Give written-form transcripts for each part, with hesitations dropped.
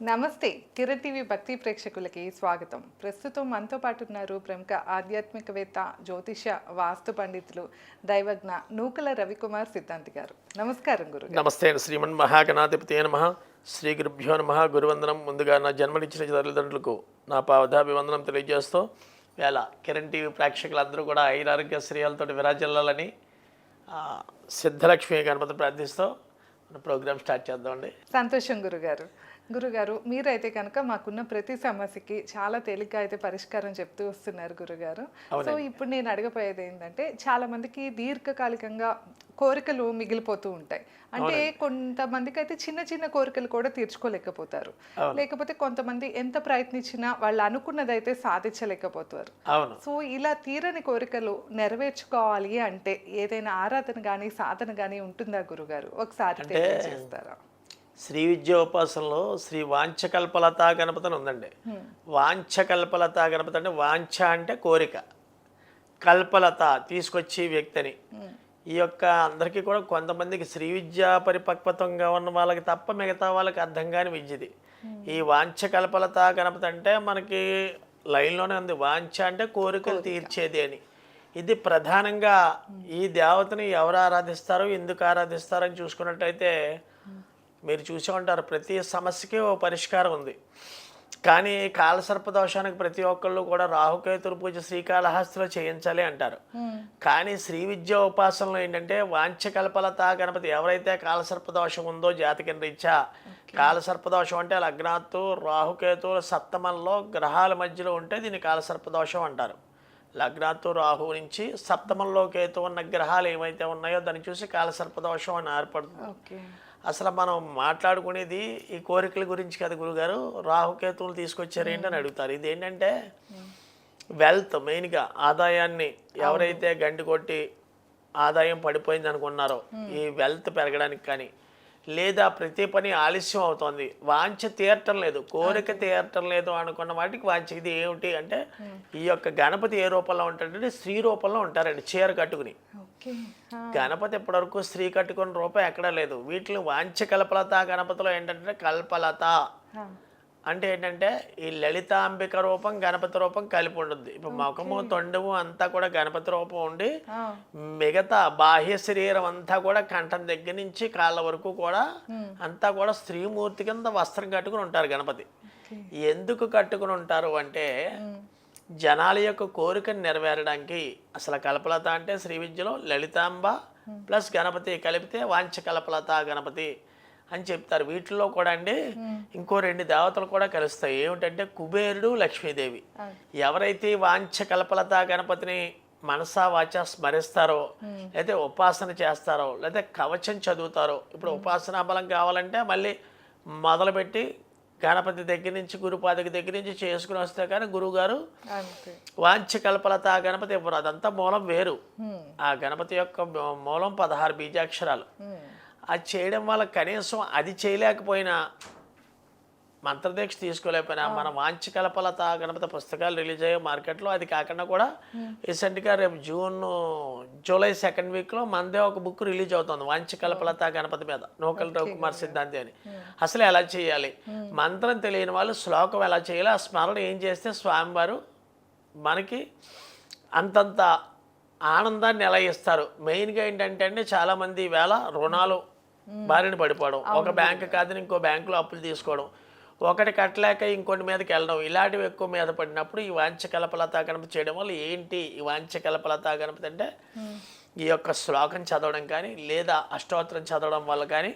నమస్తే. కిరణ్ టీవీ భక్తి ప్రేక్షకులకి స్వాగతం. ప్రస్తుతం మనతో పాటు ఉన్నారు ప్రముఖ ఆధ్యాత్మికవేత్త, జ్యోతిష, వాస్తు పండితులు, దైవజ్ఞ నూకల రవికుమార్ సిద్ధాంతి గారు. నమస్కారం గురుగారు. నమస్తే. శ్రీమన్ మహాగణాధిపతి నమః. శ్రీ గురుభ్యో నమః. గురువందనం. ముందుగా నా జన్మనిచ్చిన తల్లిదండ్రులకు నా పాదాభివందనం తెలియజేస్తూ వేళ కిరణ్ టీవీ ప్రేక్షకులందరూ కూడా ఐరారోగ్య శ్రేయాలతో విరాజిల్లాలని సిద్ధలక్ష్మి గణపతి ప్రార్థిస్తూ మన ప్రోగ్రామ్ స్టార్ట్ చేద్దామండి. సంతోషం గురుగారు, మీరైతే కనుక మాకున్న ప్రతి సమస్యకి చాలా తేలిగ్గా అయితే పరిష్కారం చెప్తూ వస్తున్నారు గురుగారు. సో ఇప్పుడు నేను అడగపోయేది ఏంటంటే, చాలా మందికి దీర్ఘకాలికంగా కోరికలు మిగిలిపోతూ ఉంటాయి. అంటే కొంతమందికి అయితే చిన్న చిన్న కోరికలు కూడా తీర్చుకోలేకపోతారు, లేకపోతే కొంతమంది ఎంత ప్రయత్నించినా వాళ్ళు అనుకున్నదైతే సాధించలేకపోతారు. సో ఇలా తీరని కోరికలు నెరవేర్చుకోవాలి అంటే ఏదైనా ఆరాధన కానీ సాధన కానీ ఉంటుందా గురుగారు? ఒకసారి తెలియజేస్తారా? శ్రీ విద్యోపాసనలో శ్రీ వాంఛకల్పలతా గణపతి అని ఉందండి. వాంఛకల్పలతా గణపతి అంటే వాంఛ అంటే కోరిక, కల్పలత తీసుకొచ్చి వ్యక్తిని. ఈ యొక్క అందరికీ కూడా కొంతమందికి శ్రీ విద్యా పరిపక్వతంగా ఉన్న వాళ్ళకి తప్ప మిగతా వాళ్ళకి అర్థం కాని విద్యది. ఈ వాంఛకల్పలతా గణపతి అంటే మనకి లైన్లోనే ఉంది. వాంఛ అంటే కోరికలు తీర్చేది అని. ఇది ప్రధానంగా ఈ దేవతని ఎవరు ఆరాధిస్తారో, ఎందుకు ఆరాధిస్తారో అని చూసుకున్నట్టయితే మీరు చూసే ఉంటారు, ప్రతి సమస్యకి ఓ పరిష్కారం ఉంది. కానీ కాలసర్పదోషానికి ప్రతి ఒక్కళ్ళు కూడా రాహుకేతుల పూజ శ్రీకాళహస్తిలో చేయించాలి అంటారు. కానీ శ్రీ విద్య ఉపాసనలో ఏంటంటే వాంఛకల్పలతా గణపతి ఎవరైతే కాలసర్పదోషం ఉందో జాతకం రీత్యా, కాలసర్పదోషం అంటే లగ్నాత్తు రాహుకేతువుల సప్తమంలో గ్రహాల మధ్యలో ఉంటే దీన్ని కాలసర్పదోషం అంటారు. లగ్నాత్తు రాహు నుంచి సప్తమంలో కేతు ఉన్న గ్రహాలు ఏమైతే ఉన్నాయో దాన్ని చూసి కాలసర్పదోషం అని ఏర్పడుతుంది. అసలు మనం మాట్లాడుకునేది ఈ కోరికల గురించి కదా గురుగారు. రాహుకేతువులు తీసుకొచ్చారు ఏంటని అడుగుతారు. ఇది ఏంటంటే వెల్త్, మెయిన్గా ఆదాయాన్ని ఎవరైతే గండి కొట్టి ఆదాయం పడిపోయింది అనుకున్నారో ఈ వెల్త్ పెరగడానికి కానీ, లేదా ప్రతి పని ఆలస్యం అవుతుంది, వాంఛ తీరటం లేదు, కోరిక తీరటం లేదు అనుకున్న వాటికి వాంఛ. ఇది ఏమిటి అంటే ఈ యొక్క గణపతి ఏ రూపంలో ఉంటాడంటే స్త్రీ రూపంలో ఉంటారండి, చీర కట్టుకుని. గణపతి ఇప్పటివరకు స్త్రీ కట్టుకున్న రూపం ఎక్కడా లేదు. వీటిని వాంఛ కల్పలత గణపతిలో ఏంటంటే కల్పలత అంటే ఏంటంటే ఈ లలితాంబిక రూపం గణపతి రూపం కలిపి ఉంటుంది. ఇప్పుడు ముఖము తొండము అంతా కూడా గణపతి రూపం ఉండి, మిగతా బాహ్య శరీరం అంతా కూడా కంఠం దగ్గర నుంచి కాళ్ళ వరకు కూడా అంతా కూడా స్త్రీమూర్తి కింద వస్త్రం కట్టుకుని ఉంటారు గణపతి. ఎందుకు కట్టుకుని ఉంటారు అంటే జనాల యొక్క కోరికను నెరవేరడానికి. అసలు కల్పలత అంటే శ్రీ విద్యలో లలితాంబ ప్లస్ గణపతి కలిపితే వాంఛ కల్పలత గణపతి అని చెప్తారు. వీటిల్లో కూడా అండి ఇంకో రెండు దేవతలు కూడా కలుస్తాయి. ఏమిటంటే కుబేరుడు, లక్ష్మీదేవి. ఎవరైతే వాంఛ కల్పలత గణపతిని మనసా వాచ స్మరిస్తారో, లేదా ఉపాసన చేస్తారో, లేదా కవచం చదువుతారో. ఇప్పుడు ఉపాసనా బలం కావాలంటే మళ్ళీ మొదలుపెట్టి గణపతి దగ్గర నుంచి గురుపాదకి దగ్గర నుంచి చేసుకుని వస్తే కానీ గురువుగారు వాంఛ కల్పలత గణపతి ఇవ్వరు. అదంతా మూలం వేరు. ఆ గణపతి యొక్క మూలం 16 బీజాక్షరాలు. అది చేయడం వల్ల కనీసం అది చేయలేకపోయినా, మంత్రదీక్ష తీసుకోలేకపోయినా, మన వాంఛ కల్పలత గణపతి పుస్తకాలు రిలీజ్ అయ్యే మార్కెట్లో. అది కాకుండా కూడా రీసెంట్గా రేపు జూలై 2nd వీక్లో మనదే ఒక బుక్ రిలీజ్ అవుతుంది వాంఛ కల్పలత గణపతి మీద, నూకల రవికుమార్ సిద్ధాంతి అని. అసలు ఎలా చేయాలి, మంత్రం తెలియని వాళ్ళు శ్లోకం ఎలా చేయాలి, ఆ స్మరణ ఏం చేస్తే స్వామివారు మనకి అంతంత ఆనందాన్ని ఎలా ఇస్తారు. మెయిన్గా ఏంటంటే అండి చాలామంది ఈవేళ రుణాలు బారిన పడిపోవడం, ఒక బ్యాంకు కాదని ఇంకో బ్యాంకులో అప్పులు తీసుకోవడం, ఒకటి కట్టలేక ఇంకొన్ని మీదకి వెళ్ళడం, ఇలాంటివి ఎక్కువ మీద పడినప్పుడు ఈ వాంఛ కల్పలత గణపతి చేయడం వల్ల ఏంటి ఈ వాంఛ కల్పలత గణపతి అంటే ఈ యొక్క శ్లోకం చదవడం కానీ, లేదా అష్టోత్తరం చదవడం వల్ల కానీ,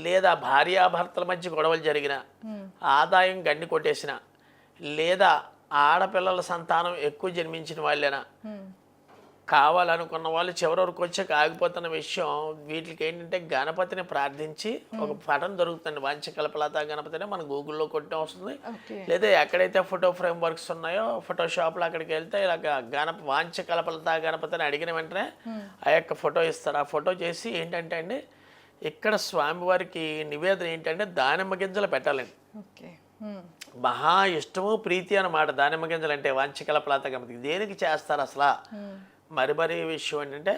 లేదా భార్యాభర్తల మధ్య గొడవలు జరిగిన, ఆదాయం గండి కొట్టేసిన, లేదా ఆడపిల్లల సంతానం ఎక్కువ జన్మించిన వాళ్ళైనా, కావాలనుకున్న వాళ్ళు చివరి వరకు వచ్చాక ఆగిపోతున్న విషయం, వీటికి ఏంటంటే గణపతిని ప్రార్థించి ఒక పటం దొరుకుతుంది వాంఛ కల్పలత గణపతిని మన గూగుల్లో కొట్టడం వస్తుంది. లేదా ఎక్కడైతే ఫోటో ఫ్రేమ్ వర్క్స్ ఉన్నాయో ఫోటోషాప్లో అక్కడికి వెళ్తే ఇలా వాంఛ కల్పలత గణపతిని అడిగిన వెంటనే ఆ యొక్క ఫోటో ఇస్తారు. ఆ ఫోటో చేసి ఏంటంటే అండి ఇక్కడ స్వామివారికి నివేదన ఏంటంటే దానిమ్మ గింజలు పెట్టాలండి. మహా ఇష్టము ప్రీతి అన్నమాట దానిమ్మ గింజలు అంటే వాంఛ కల్పలత గణపతికి. దేనికి చేస్తారు అసలు? మరి విషయం ఏంటంటే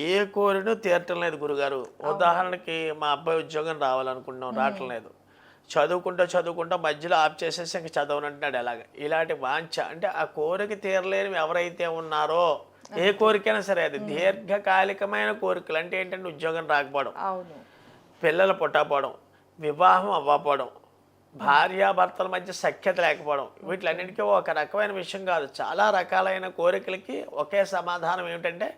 ఏ కోరినో తీరటం లేదు గురుగారు. ఉదాహరణకి మా అబ్బాయి ఉద్యోగం రావాలనుకుంటున్నాం, రావటం లేదు. చదువుకుంటూ మధ్యలో ఆఫ్ చేసేసి ఇంక చదవనంటున్నాడు. ఎలాగ ఇలాంటి వాంఛ అంటే ఆ కోరిక తీరలేని ఎవరైతే ఉన్నారో, ఏ కోరికైనా సరే అది దీర్ఘకాలికమైన కోరికలు అంటే ఏంటంటే ఉద్యోగం రాకపోవడం, పిల్లలు పుట్టకపోవడం, వివాహం అవ్వకపోవడం, భార్యాభర్తల మధ్య సఖ్యత లేకపోవడం, వీటిలన్నిటికీ ఒక రకమైన విషయం కాదు, చాలా రకాలైన కోరికలకి ఒకే సమాధానం ఏమిటంటే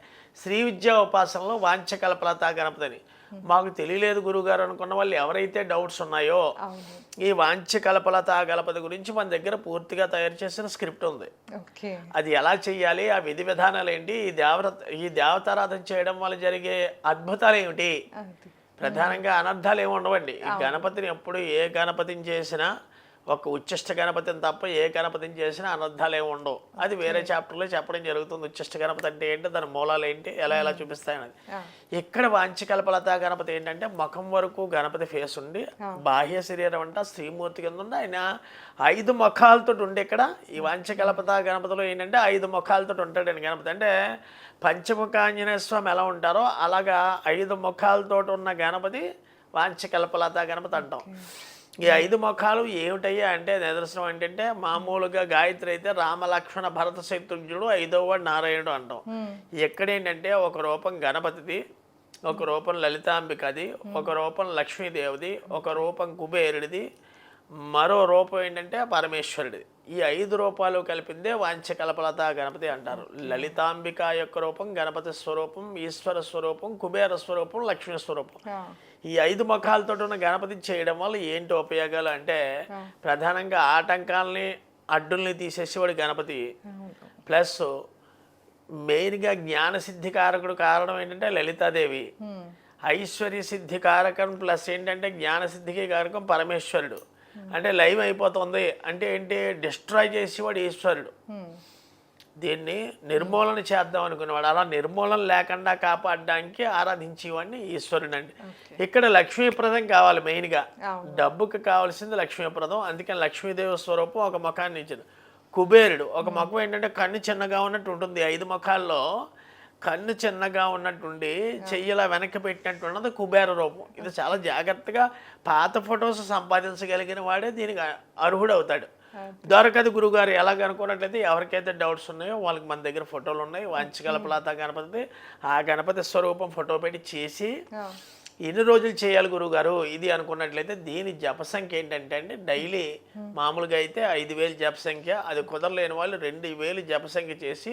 శ్రీ విద్యా ఉపాసనలో వాంఛకల్పలతా గణపతిని. మాకు తెలియలేదు గురుగారు అనుకున్న వాళ్ళు ఎవరైతే డౌట్స్ ఉన్నాయో, ఈ వాంఛకల్పలతా గణపతి గురించి మన దగ్గర పూర్తిగా తయారు చేసిన స్క్రిప్ట్ ఉంది. అది ఎలా చెయ్యాలి, ఆ విధి విధానాలు ఏంటి, ఈ దేవతారాధన చేయడం వల్ల జరిగే అద్భుతాలు ఏమిటి, ప్రధానంగా అనర్థాలు ఏమి ఉండవండి. ఈ గణపతిని ఎప్పుడు ఏ గణపతిని చేసినా, ఒక ఉచ్చిష్ట గణపతిని తప్ప ఏ గణపతిని చేసినా అనర్థాలు ఏమి ఉండవు. అది వేరే చాప్టర్లో చెప్పడం జరుగుతుంది. ఉచ్చిష్ట గణపతి అంటే ఏంటి, దాని మూలాలు ఏంటి, ఎలా చూపిస్తాయన్నది. ఇక్కడ వాంఛకల్పలతా గణపతి ఏంటంటే ముఖం వరకు గణపతి ఫేస్ ఉండి, బాహ్య శరీరం అంట శ్రీమూర్తి కింద ఉండి, ఆయన 5 ముఖాలతో ఉండి, ఇక్కడ ఈ వాంఛకల్పలతా గణపతిలో ఏంటంటే 5 ముఖాలతో ఉంటాడండి గణపతి. అంటే పంచముఖ ఆంజనేయ స్వామి ఎలా ఉంటారో అలాగా 5 ముఖాలతో ఉన్న గణపతి వాంఛకల్పలతా గణపతి అంటాం. ఈ 5 ముఖాలు ఏమిటయ్యా అంటే నిదర్శనం ఏంటంటే, మామూలుగా గాయత్రి అయితే రామలక్ష్మణ భరత శత్రుఘ్నుడు, 5వ వాడు నారాయణుడు అంటాం. ఎక్కడేంటంటే ఒక రూపం గణపతిది, ఒక రూపం లలితాంబికది, ఒక రూపం లక్ష్మీదేవిది, ఒక రూపం కుబేరుడిది, మరో రూపం ఏంటంటే పరమేశ్వరుడిది. ఈ 5 రూపాలు కలిపిందే వాంఛకల్పలతా గణపతి అంటారు. లలితాంబిక యొక్క రూపం గణపతి స్వరూపం, ఈశ్వర స్వరూపం, కుబేర స్వరూపం, లక్ష్మీ స్వరూపం. ఈ 5 ముఖాలతో ఉన్న గణపతి చేయడం వల్ల ఏంటి ఉపయోగాలు అంటే, ప్రధానంగా ఆటంకాలని అడ్డుల్ని తీసేసేవాడు గణపతి. ప్లస్ మెయిన్గా జ్ఞానసిద్ధికారకుడు కారణం ఏంటంటే లలితాదేవి. ఐశ్వర్య సిద్ధికారకం ప్లస్ ఏంటంటే జ్ఞానసిద్ధికి కారకం పరమేశ్వరుడు. అంటే లైవ్ అయిపోతుంది అంటే ఏంటి, డిస్ట్రాయ్ చేసేవాడు ఈశ్వరుడు. దీన్ని నిర్మూలన చేద్దాం అనుకునేవాడు. అలా నిర్మూలన లేకుండా కాపాడడానికి ఆరాధించేవాడిని ఈశ్వరుడు అండి. ఇక్కడ లక్ష్మీప్రదం కావాలి మెయిన్గా, డబ్బుకి కావాల్సింది లక్ష్మీప్రదం. అందుకని లక్ష్మీదేవి స్వరూపం ఒక ముఖాన్ని ఇచ్చింది. కుబేరుడు ఒక ముఖం ఏంటంటే కన్ను చిన్నగా ఉన్నట్టు ఉంటుంది. 5 ముఖాల్లో కన్ను చిన్నగా ఉన్నట్టుండి చెయ్యిలా వెనక్కి పెట్టినట్టు ఉన్నది కుబేర రూపం. ఇది చాలా జాగ్రత్తగా పాత ఫొటోస్ సంపాదించగలిగిన వాడే దీనికి అర్హుడు అవుతాడు. దొరకదు గురుగారు ఎలాగనుకున్నట్లయితే ఎవరికైతే డౌట్స్ ఉన్నాయో వాళ్ళకి మన దగ్గర ఫోటోలు ఉన్నాయి. వాంఛకల్పలతా గణపతి, ఆ గణపతి స్వరూపం ఫోటో పెట్టి చేసి ఎన్ని రోజులు చేయాలి గురుగారు ఇది అనుకున్నట్లయితే, దీని జప సంఖ్య ఏంటంటే అండి, డైలీ మామూలుగా అయితే 5,000 జప సంఖ్య, అది కుదరలేని వాళ్ళు 2,000 జప సంఖ్య చేసి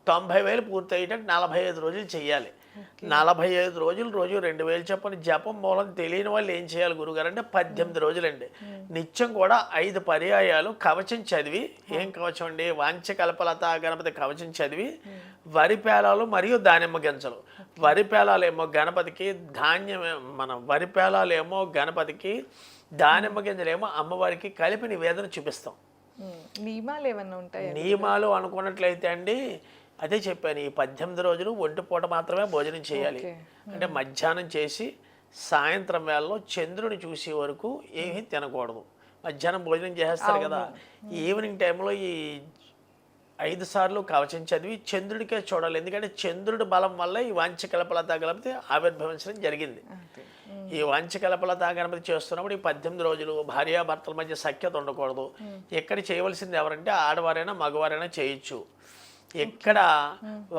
90,000 పూర్తి అయ్యేటట్టు 45 రోజులు చేయాలి. 45 రోజులు రోజు 2,000 చొప్పున జపం మూలం తెలియని వాళ్ళు ఏం చేయాలి గురుగారు అంటే 18 రోజులండి. నిత్యం కూడా 5 పర్యాయాలు కవచం చదివి, ఏం కవచం అండి, వాంఛకల్పలతా గణపతి కవచం చదివి, వరి పేలాలు మరియు దానిమ్మ గింజలు. వరి పేలాలేమో గణపతికి, వరి పేలాలేమో గణపతికి, దానిమ్మ గింజలేమో అమ్మవారికి కలిపి నివేదన చూపిస్తాం. నియమాలు ఏమన్నా ఉంటాయి? నియమాలు అనుకున్నట్లయితే అండి, అదే చెప్పాను, ఈ 18 రోజులు ఒంటిపూట మాత్రమే భోజనం చేయాలి. అంటే మధ్యాహ్నం చేసి సాయంత్రం వేళలో చంద్రుని చూసే వరకు ఏమీ తినకూడదు. మధ్యాహ్నం భోజనం చేసేస్తారు కదా, ఈవినింగ్ టైంలో ఈ 5 సార్లు కవచం చదివి చంద్రుడికే చూడాలి. ఎందుకంటే చంద్రుడి బలం వల్ల ఈ వాంఛకల్పలతా గణపతి ఆవిర్భవించడం జరిగింది. ఈ వాంఛకల్పలతా గణపతి చేస్తున్నప్పుడు ఈ 18 రోజులు భార్యాభర్తల మధ్య సఖ్యత ఉండకూడదు. ఎక్కడ చేయవలసింది ఎవరంటే ఆడవారైనా మగవారైనా చేయొచ్చు. ఇక్కడ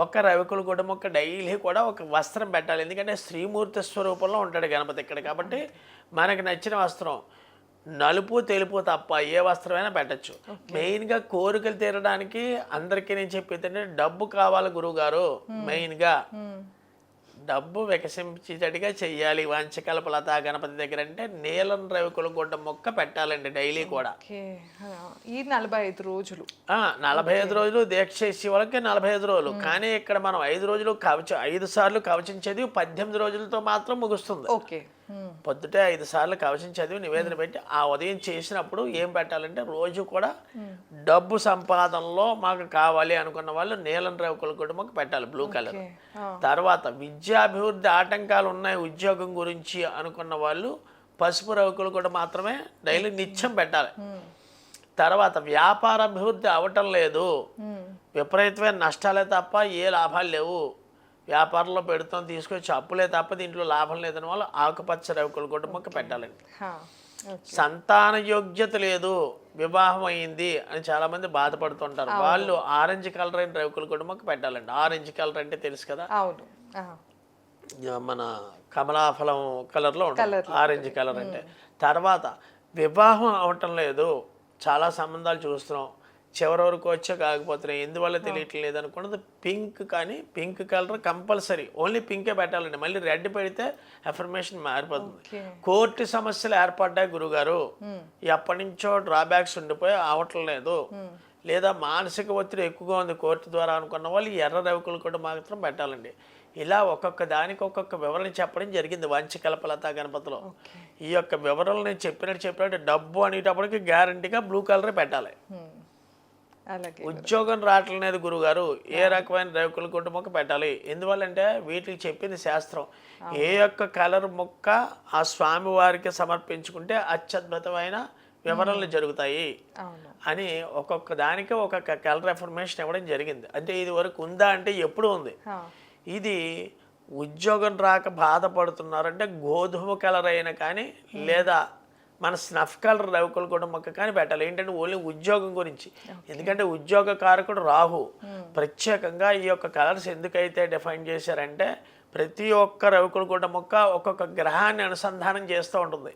ఒక రవికుల గుడ్డమొక్క డైలీ కూడా ఒక వస్త్రం పెట్టాలి. ఎందుకంటే శ్రీమూర్తి స్వరూపంలో ఉంటాడు గణపతి ఇక్కడ. కాబట్టి మనకు నచ్చిన వస్త్రం నలుపు తెలుపు తప్ప ఏ వస్త్రమైనా పెట్టచ్చు. మెయిన్గా కోరికలు తీరడానికి అందరికీ నేను చెప్పేది డబ్బు కావాలి గురువుగారు. మెయిన్గా డబ్బు వికసించేటట్టుగా చెయ్యాలి. వాంఛకల్పలతా గణపతి దగ్గర అంటే నీలం రవికుల గుడ్డ మొక్క పెట్టాలండి డైలీ కూడా. ఈ 45 రోజులు 45 రోజులు దీక్ష చేసే వాళ్ళకి 45 రోజులు. కానీ ఇక్కడ మనం 5 రోజులు కవచం 5 సార్లు కవచం చదివి 18 రోజులతో మాత్రం ముగుస్తుంది. పొద్దుటే 5 సార్లు కవచం చదివి నివేదన పెట్టి ఆ ఉదయం చేసినప్పుడు ఏం పెట్టాలంటే, రోజు కూడా డబ్బు సంపాదనలో మాకు కావాలి అనుకున్న వాళ్ళు నీలం రవికుల కుటుంబం పెట్టాలి, బ్లూ కలర్. తర్వాత విద్యాభివృద్ధి ఆటంకాలు ఉన్నాయి ఉద్యోగం గురించి అనుకున్న వాళ్ళు పసుపు రవికులు కూడా మాత్రమే డైలీ నిత్యం పెట్టాలి. తర్వాత వ్యాపార అభివృద్ధి అవటం లేదు, విపరీతమైన నష్టాలే తప్ప ఏ లాభాలు లేవు, వ్యాపారంలో పెడుతాం తీసుకొచ్చి అప్పులే తప్ప దీంట్లో లాభం లేదని వాళ్ళు ఆకుపచ్చ రవికుల గుడ్డ మొక్క పెట్టాలండి. హా, ఓకే. సంతాన యోగ్యత లేదు, వివాహం అయింది అని చాలామంది బాధపడుతుంటారు. వాళ్ళు ఆరెంజ్ కలర్ అయిన రవికుల గుడ్డ మొక్క పెట్టాలండి. ఆరెంజ్ కలర్ అంటే తెలుసు కదా, అవును. ఆ, మన కమలాఫలం కలర్లో ఉంటుంది ఆరెంజ్ కలర్ అంటే. తర్వాత వివాహం అవటం లేదు, చాలా సంబంధాలు చూస్తున్నాం, చివరి వరకు వచ్చా కాకపోతున్నాయి, ఎందువల్ల తెలియట్లేదు అనుకున్నది పింక్. కానీ పింక్ కలర్ కంపల్సరీ, ఓన్లీ పింకే పెట్టాలండి. మళ్ళీ రెడ్ పెడితే అఫర్మేషన్ మారిపోతుంది. ఓకే. కోర్టు సమస్యలు ఏర్పడ్డాయి గురుగారు, ఎప్పటి నుంచో డ్రాబ్యాక్స్ ఉండిపోయి అవటం లేదు, లేదా మానసిక ఒత్తిడి ఎక్కువగా ఉంది కోర్టు ద్వారా అనుకున్న వాళ్ళు ఎర్ర రవికులు కూడా మాత్రం పెట్టాలండి. ఇలా ఒక్కొక్క దానికి ఒక్కొక్క వివరణ చెప్పడం జరిగింది వాంఛకల్పలతా గణపతిలో. ఈ యొక్క వివరణలు నేను చెప్పినట్టు డబ్బు అనేటప్పటికి గ్యారంటీగా బ్లూ కలరే పెట్టాలి. అలాగే. ఉద్యోగం రావట్లేదు గురుగారు, ఏ రకమైన రేకుల గుడ్డ మొక్క పెట్టాలి? ఎందువల్లంటే వీటికి చెప్పింది శాస్త్రం. ఏ యొక్క కలర్ మొక్క ఆ స్వామి వారికి సమర్పించుకుంటే అత్యద్భుతమైన వివరణలు జరుగుతాయి అని ఒక్కొక్క దానికి ఒక్కొక్క కలర్ ఇన్ఫర్మేషన్ ఇవ్వడం జరిగింది. అంటే ఇది వరకు ఉందా అంటే ఎప్పుడు ఉంది. ఇది ఉద్యోగం రాక బాధపడుతున్నారంటే గోధుమ కలర్ అయినా కానీ లేదా మన స్నఫ్ కలర్ రవికుల గుడ్డ మొక్క కానీ పెట్టాలి. ఏంటంటే ఓన్లీ ఉద్యోగం గురించి. ఎందుకంటే ఉద్యోగ కారకుడు రాహు. ప్రత్యేకంగా ఈ యొక్క కలర్స్ ఎందుకైతే డిఫైన్ చేశారంటే ప్రతి ఒక్క రవికుల గుడ్డ మొక్క ఒక్కొక్క గ్రహాన్ని అనుసంధానం చేస్తూ ఉంటుంది.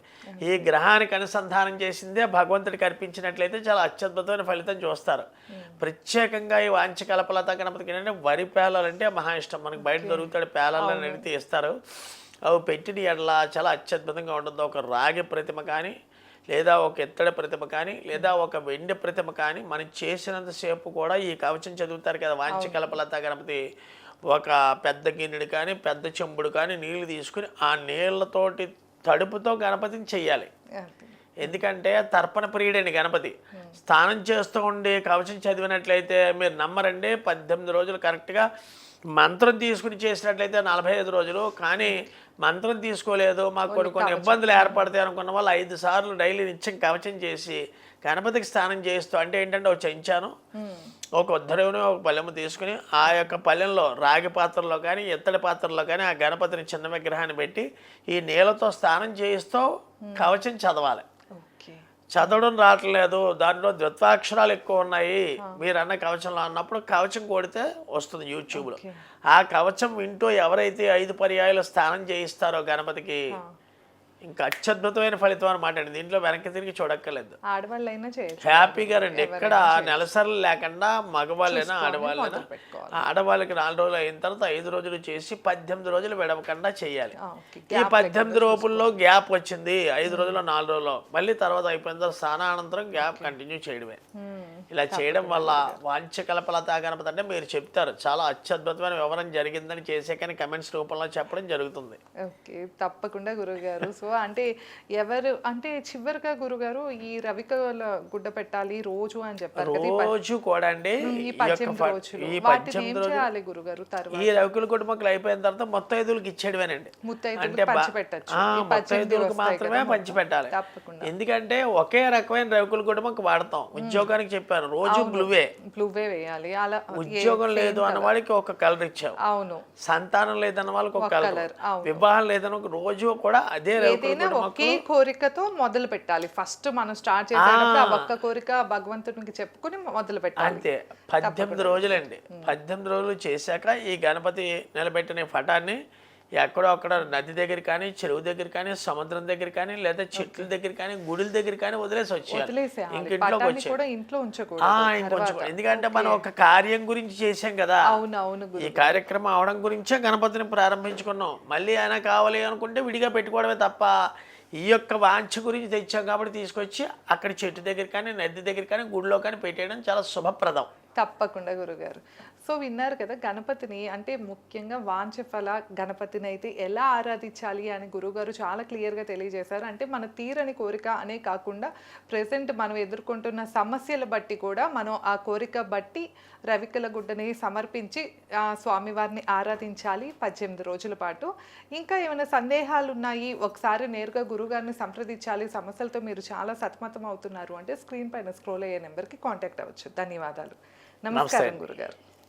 ఈ గ్రహానికి అనుసంధానం చేసిందే భగవంతుడికి అర్పించినట్లయితే చాలా అత్యద్భుతమైన ఫలితం చూస్తారు. ప్రత్యేకంగా ఈ వాంఛకల్పలతా గణపతికి ఏంటంటే వరి పేలాలంటే మహా ఇష్టం. మనకి బయట దొరుకుతాడు, పేలాలని అడిగితే ఇస్తారు. అవి పెట్టిన ఎడల చాలా అత్యద్భుతంగా ఉంటుంది. ఒక రాగి ప్రతిమ కానీ లేదా ఒక ఇత్తడి ప్రతిమ కానీ లేదా ఒక వెండి ప్రతిమ కానీ మనం చేసినంతసేపు కూడా ఈ కవచం చదువుతారు కదా వాంఛకల్పలతా గణపతి. ఒక పెద్ద గిన్నెడు కానీ పెద్ద చెంబుడు కానీ నీళ్లు తీసుకుని ఆ నీళ్లతోటి తడుపుతో గణపతిని చెయ్యాలి. ఎందుకంటే తర్పణ ప్రియుడండి గణపతి. స్నానం చేస్తూ ఉండి కవచం చదివినట్లయితే మీరు నమ్మరండి, 18 రోజులు కరెక్ట్గా. మంత్రం తీసుకుని చేసినట్లయితే 45 రోజులు. కానీ మంత్రం తీసుకోలేదు, మాకు కొన్ని ఇబ్బందులు ఏర్పడతాయి అనుకున్న వాళ్ళు 5 సార్లు డైలీ నిత్యం కవచం చేసి గణపతికి స్నానం చేస్తూ, అంటే ఏంటంటే ఒక చెంచాను ఒక ఉద్ధరేవుని ఒక పళ్ళెము తీసుకుని ఆ యొక్క పళ్ళెంలో రాగి పాత్రలో కానీ ఇత్తడి పాత్రలో కానీ ఆ గణపతిని చిన్న విగ్రహాన్ని పెట్టి ఈ నీళ్ళతో స్నానం చేయిస్తూ కవచం చదవాలి. చదవడం రావట్లేదు, దాంట్లో ద్విత్వాక్షరాలు ఎక్కువ ఉన్నాయి మీరు అన్న కవచంలో అన్నప్పుడు కవచం కొడితే వస్తుంది యూట్యూబ్లో. ఆ కవచం వింటూ ఎవరైతే 5 పర్యాయాలు స్నానం చేయిస్తారో గణపతికి ఇంకా అత్యద్భుతమైన ఫలితం అనమాట అండి. దీంట్లో వెనక్కి తిరిగి చూడక్కర్లేదు. ఆడవాళ్ళైనా చేయొచ్చు హ్యాపీగా రండి. ఎక్కడ నెలసర్లు లేకుండా మగవాళ్ళైనా ఆడవాళ్ళైనా. ఆడవాళ్ళకి 4 రోజులు అయిన తర్వాత 5 రోజులు చేసి 18 రోజులు విడవకుండా చేయాలి. ఈ 18 రోజుల్లో గ్యాప్ వచ్చింది 5 రోజుల్లో 4 రోజుల్లో మళ్ళీ తర్వాత అయిపోయిన తర్వాత స్నానానంతరం గ్యాప్ కంటిన్యూ చేయడమే. ఇలా చేయడం వల్ల వాంఛకల్పలతా గణపతి అంటే మీరు చెప్తారు చాలా అత్యద్భుతమైన వివరణ జరిగిందని చేసే కానీ కమెంట్స్ రూపంలో చెప్పడం జరుగుతుంది. ఓకే, తప్పకుండా గురుగారు. సో అంటే ఎవరు అంటే చివరిగా గురుగారు ఈ రవికల గుడ్డ పెట్టాలి రోజు అని చెప్పారు కదా, రోజు కూడా అండి. ఈ 18 రోజులు వాటిని ఏం చేయాలి గురుగారు? తర్వాత ఈ రవికుల గుడ్డ మొక్కలు అయిపోయిన తర్వాత ముత్తైదువులకు ఇచ్చేయడమేనండి. అంటే ముత్తైదువులకు మాత్రమే పంచిపెట్టాలి. ఎందుకంటే ఒకే రకమైన రవికుల గుడ్డ మొక్క వాడతాం. ఉద్యోగానికి చెప్పాను రోజు బ్లూవే వేయాలి. అలా ఉద్యోగం లేదు అన్న వాళ్ళకి ఒక కలర్ ఇచ్చావు, అవును. సంతానం లేదన్న వాళ్ళకి ఒక కలర్, వివాహం లేదన్న రోజు కూడా అదే ఒకే కోరికతో మొదలు పెట్టాలి. ఫస్ట్ మనం స్టార్ట్ చేసేటప్పుడు ఆ ఒక్క కోరిక భగవంతునికి చెప్పుకుని మొదలు పెట్టాలి. అంతే. 18 రోజులండి. 18 రోజులు చేశాక ఈ గణపతి నిలబెట్టిన పటాన్ని ఎక్కడో అక్కడ నది దగ్గర కానీ చెరువు దగ్గర కానీ సముద్రం దగ్గర కానీ లేదా చెట్ల దగ్గర కానీ గుడుల దగ్గర కానీ వదిలేసి వచ్చేయాలి. ఇంట్లో ఎందుకంటే మనం ఒక కార్యం గురించి చేసాం కదా, ఈ కార్యక్రమం అవడం గురించే గణపతిని ప్రారంభించుకున్నాం. మళ్ళీ ఆయన కావాలి అనుకుంటే విడిగా పెట్టుకోవడమే తప్ప ఈ యొక్క వాంఛ గురించి తెచ్చాం కాబట్టి తీసుకొచ్చి అక్కడ చెట్టు దగ్గర కానీ నది దగ్గర కానీ గుడిలో కానీ పెట్టేయడం చాలా శుభప్రదం. తప్పకుండా గురుగారు. సో విన్నారు కదా గణపతిని అంటే ముఖ్యంగా వాంఛఫల గణపతిని అయితే ఎలా ఆరాధించాలి అని గురుగారు చాలా క్లియర్గా తెలియజేశారు. అంటే మన తీరని కోరిక అనే కాకుండా ప్రెసెంట్ మనం ఎదుర్కొంటున్న సమస్యల బట్టి కూడా మనం ఆ కోరిక బట్టి రవికల గుడ్డని సమర్పించి స్వామివారిని ఆరాధించాలి 18 రోజుల పాటు. ఇంకా ఏమైనా సందేహాలు ఉన్నాయి, ఒకసారి నేరుగా గురుగారిని సంప్రదించాలి, సమస్యలతో మీరు చాలా సతమతం అవుతున్నారు అంటే స్క్రీన్ పైన స్క్రోల్ అయ్యే నెంబర్కి కాంటాక్ట్ అవ్వచ్చు. ధన్యవాదాలు. నమస్కారం గురుగారు.